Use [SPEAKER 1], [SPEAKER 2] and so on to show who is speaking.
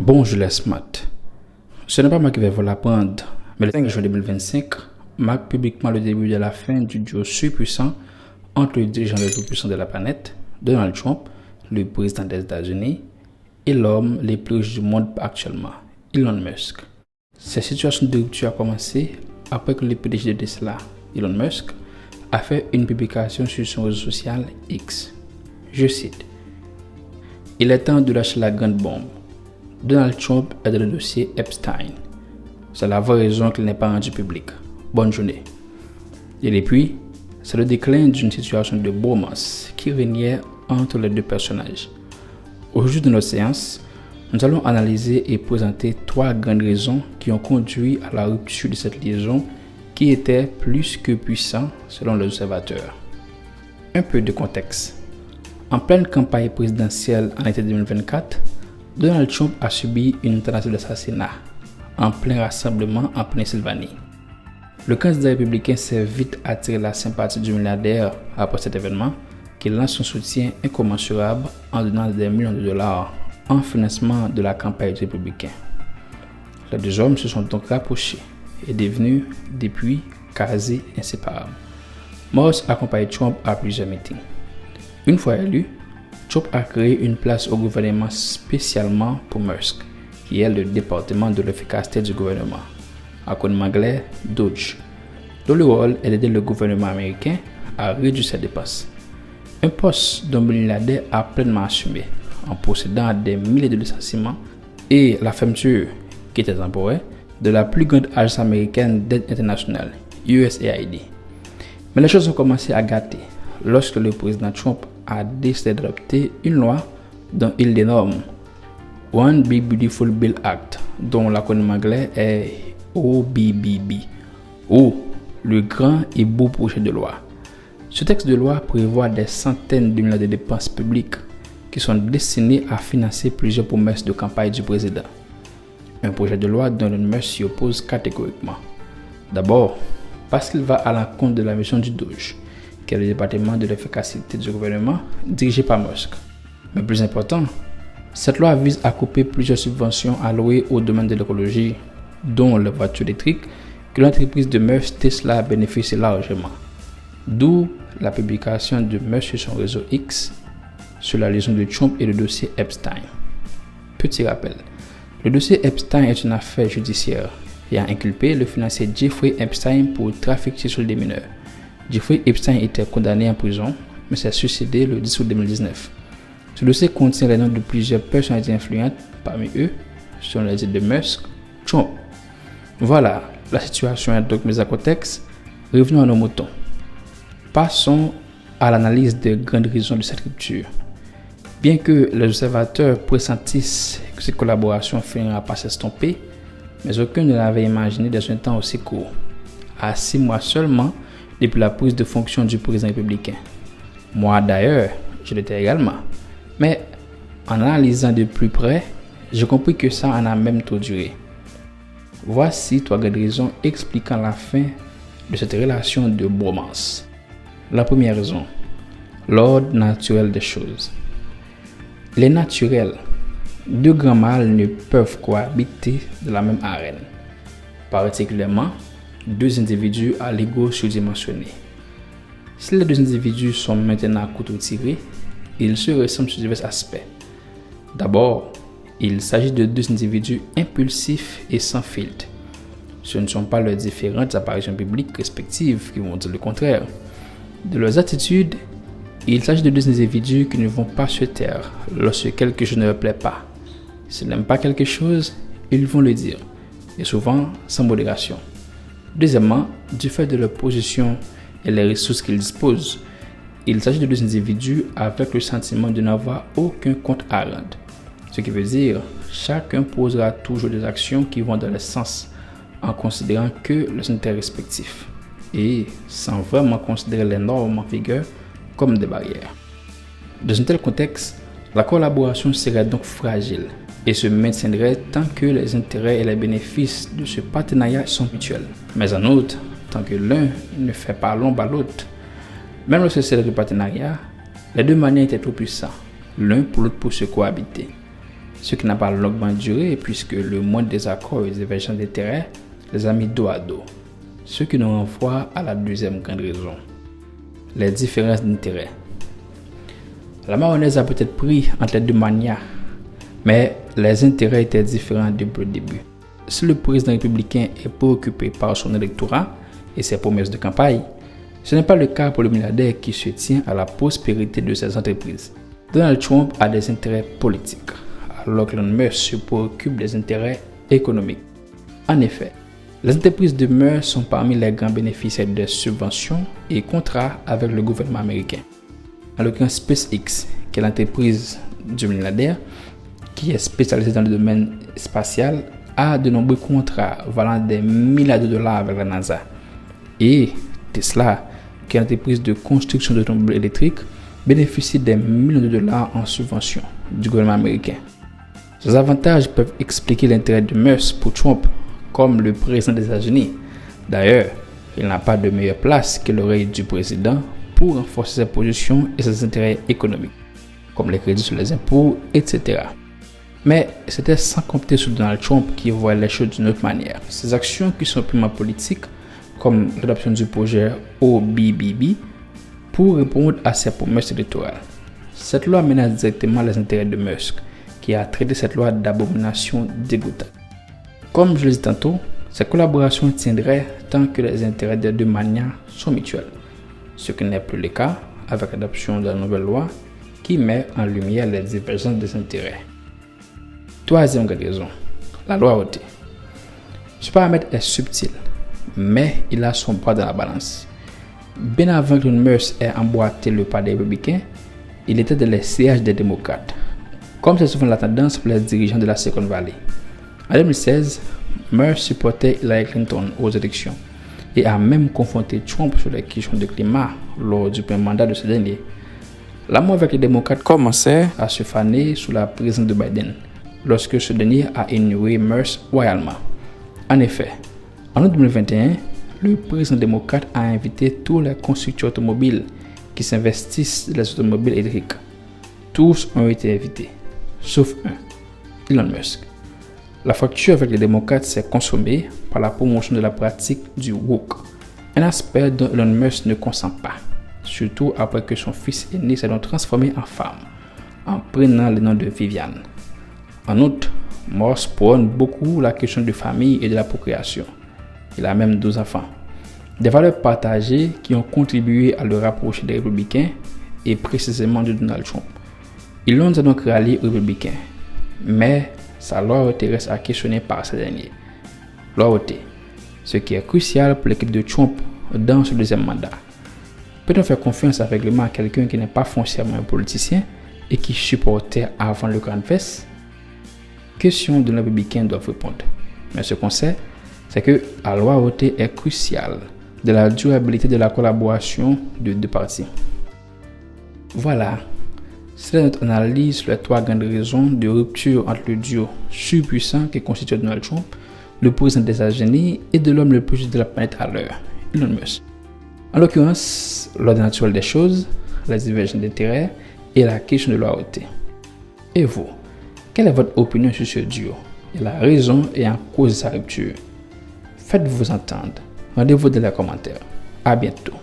[SPEAKER 1] Bonjour les smart. Ce n'est pas moi qui vais vous l'apprendre, mais le 5 juin 2025 marque publiquement le début de la fin du duo surpuissant entre le dirigeant le plus puissant de la planète, Donald Trump, le président des États-Unis, et l'homme le plus riche du monde actuellement, Elon Musk. Cette situation de rupture a commencé après que le PDG de Tesla, Elon Musk, a fait une publication sur son réseau social X. Je cite: « Il est temps de lâcher la grande bombe. Donald Trump est dans le dossier Epstein. C'est la vraie raison qu'il n'est pas rendu public. Bonne journée. » Et depuis, c'est le déclin d'une situation de bromance qui régnait entre les deux personnages. Aujourd'hui dans notre séance, nous allons analyser et présenter 3 grandes raisons qui ont conduit à la rupture de cette liaison qui était plus que puissante selon les observateurs. Un peu de contexte. En pleine campagne présidentielle en été 2024, Donald Trump a subi une tentative d'assassinat en plein rassemblement en Pennsylvanie. Le candidat républicain s'est vite attiré la sympathie du milliardaire après cet événement, qui lance son soutien incommensurable en donnant des millions de dollars en financement de la campagne républicaine. Les deux hommes se sont donc rapprochés et devenus depuis quasi inséparables. Musk accompagne Trump à plusieurs meetings. Une fois élu, Trump a créé une place au gouvernement spécialement pour Musk, qui est le département de l'efficacité du gouvernement, acronyme anglais DOGE, dont le rôle est d'aider le gouvernement américain à réduire ses dépenses. Un poste dont le milliardaire a pleinement assumé en procédant à des milliers de licenciements et la fermeture, qui était temporaire, de la plus grande agence américaine d'aide internationale, USAID. Mais les choses ont commencé à gâter lorsque le président Trump a décidé d'adopter une loi dont il dénomme One Big Beautiful Bill Act, dont l'acronyme anglais est OBBB, ou le grand et beau projet de loi. Ce texte de loi prévoit des centaines de milliards de dépenses publiques qui sont destinées à financer plusieurs promesses de campagne du président. Un projet de loi dont Elon Musk s'y oppose catégoriquement. D'abord, parce qu'il va à l'encontre de la mission du DOGE, qui est le département de l'efficacité du gouvernement dirigé par Musk. Mais plus important, cette loi vise à couper plusieurs subventions allouées au domaine de l'écologie, dont les voitures électriques, que l'entreprise de Musk Tesla bénéficie largement. D'où la publication de Musk sur son réseau X sur la liaison de Trump et le dossier Epstein. Petit rappel, le dossier Epstein est une affaire judiciaire et a inculpé le financier Jeffrey Epstein pour trafic sexuel des mineurs. Jeffrey Epstein était condamné en prison, mais s'est suicidé le 10 août 2019. Ce dossier contient les noms de plusieurs personnalités influentes, parmi eux, selon les dires de Musk, Trump. Voilà, la situation est donc mise à contexte. Revenons à nos moutons. Passons à l'analyse des grandes raisons de cette rupture. Bien que les observateurs pressentissent que cette collaboration finira par s'estomper, mais aucun ne l'avait imaginé dans un temps aussi court, à 6 mois seulement depuis la prise de fonction du président républicain. Moi d'ailleurs, je l'étais également. Mais en analysant de plus près, j'ai compris que ça en a même trop duré. Voici 3 grandes raisons expliquant la fin de cette relation de bromance. La première raison, l'ordre naturel des choses. Les naturels, 2 grands mâles ne peuvent cohabiter dans la même arène, particulièrement 2 individus à l'ego surdimensionné. Si les 2 individus sont maintenant à couteau tiré, ils se ressemblent sur divers aspects. D'abord, il s'agit de 2 individus impulsifs et sans filtre. Ce ne sont pas leurs différentes apparitions publiques respectives qui vont dire le contraire. De leurs attitudes, il s'agit de 2 individus qui ne vont pas se taire lorsque quelque chose ne leur plaît pas. S'ils n'aiment pas quelque chose, ils vont le dire, et souvent sans modération. Deuxièmement, du fait de leur position et les ressources qu'ils disposent, il s'agit de 2 individus avec le sentiment de n'avoir aucun compte à rendre. Ce qui veut dire, chacun posera toujours des actions qui vont dans le sens en considérant que leurs intérêts respectifs et sans vraiment considérer les normes en vigueur comme des barrières. Dans un tel contexte, la collaboration serait donc fragile et se maintiendrait tant que les intérêts et les bénéfices de ce partenariat sont mutuels. Mais en outre, tant que l'un ne fait pas l'ombre à l'autre. Même lorsque c'est le partenariat, les 2 manières étaient trop puissantes, l'un pour l'autre pour se cohabiter. ce qui n'a pas longuement duré puisque le moindre désaccord et divergences d'intérêts les a mis dos à dos, ce qui nous renvoie à la deuxième grande raison, les différences d'intérêts. La mayonnaise a peut-être pris entre les deux manières, mais les intérêts étaient différents depuis le début. Si le président républicain est préoccupé par son électorat et ses promesses de campagne, ce n'est pas le cas pour le milliardaire qui se tient à la prospérité de ses entreprises. Donald Trump a des intérêts politiques, alors que Elon Musk se préoccupe des intérêts économiques. En effet, les entreprises de Musk sont parmi les grands bénéficiaires des subventions et contrats avec le gouvernement américain. En l'occurrence, SpaceX, qui est l'entreprise du milliardaire, qui est spécialisée dans le domaine spatial, a de nombreux contrats valant des milliards de dollars avec la NASA. Et Tesla, qui est l'entreprise de construction d'automobiles électriques, bénéficie des millions de dollars en subventions du gouvernement américain. Ces avantages peuvent expliquer l'intérêt de Musk pour Trump comme le président des États-Unis. D'ailleurs, il n'a pas de meilleure place que l'oreille du président pour renforcer ses positions et ses intérêts économiques, comme les crédits sur les impôts, etc. Mais c'était sans compter sur Donald Trump qui voit les choses d'une autre manière. Ses actions qui sont purement politiques, comme l'adoption du projet OBBB, pour répondre à ses promesses électorales. Cette loi menace directement les intérêts de Musk, qui a traité cette loi d'abomination dégoûtante. Comme je l'ai dit tantôt, ces collaborations tiendraient tant que les intérêts des deux manières sont mutuels, ce qui n'est plus le cas avec l'adoption de la nouvelle loi qui met en lumière les divergences des intérêts. Troisième raison, la loi votée. Ce paramètre est subtil, mais il a son poids dans la balance. Bien avant que Elon Musk ait emboîté le pas des républicains, il était dans les sièges des démocrates, comme c'est souvent la tendance pour les dirigeants de la Silicon Valley. En 2016, Musk supportait Hillary Clinton aux élections et a même confronté Trump sur les questions de climat lors du premier mandat de ce dernier. L'amour avec les démocrates commençait à se faner sous la présidence de Biden, lorsque ce dernier a ignoré Musk royalement. En effet, en août 2021, le président démocrate a invité tous les constructeurs automobiles qui s'investissent dans les automobiles électriques. Tous ont été invités, sauf un, Elon Musk. La fracture avec les démocrates s'est consommée par la promotion de la pratique du woke, un aspect dont Elon Musk ne consent pas, surtout après que son fils aîné s'est donc transformé en femme, en prenant le nom de Viviane. En outre, Musk prône beaucoup la question de famille et de la procréation. Il a même 12 enfants. Des valeurs partagées qui ont contribué à le rapprocher des républicains et précisément de Donald Trump. Elon a donc rallié aux républicains, mais sa loyauté reste à questionner par ces derniers. Loyauté, ce qui est crucial pour l'équipe de Trump dans ce deuxième mandat. Peut-on faire confiance aveuglément à quelqu'un qui n'est pas foncièrement un politicien et qui supportait avant le Grand Fest? Question dont les républicains doivent répondre. Mais ce qu'on sait, c'est que la loyauté est cruciale de la durabilité de la collaboration de deux parties. Voilà, c'est notre analyse sur les trois grandes raisons de rupture entre le duo surpuissant qui constitue Donald Trump, le président des États-Unis et de l'homme le plus riche de la planète à l'heure, Elon Musk. En l'occurrence, l'ordre naturel des choses, les divergences d'intérêts et la question de loyauté. Et vous, quelle est votre opinion sur ce duo et la raison ayant causé sa rupture? Faites-vous entendre. Rendez-vous dans les commentaires. À bientôt.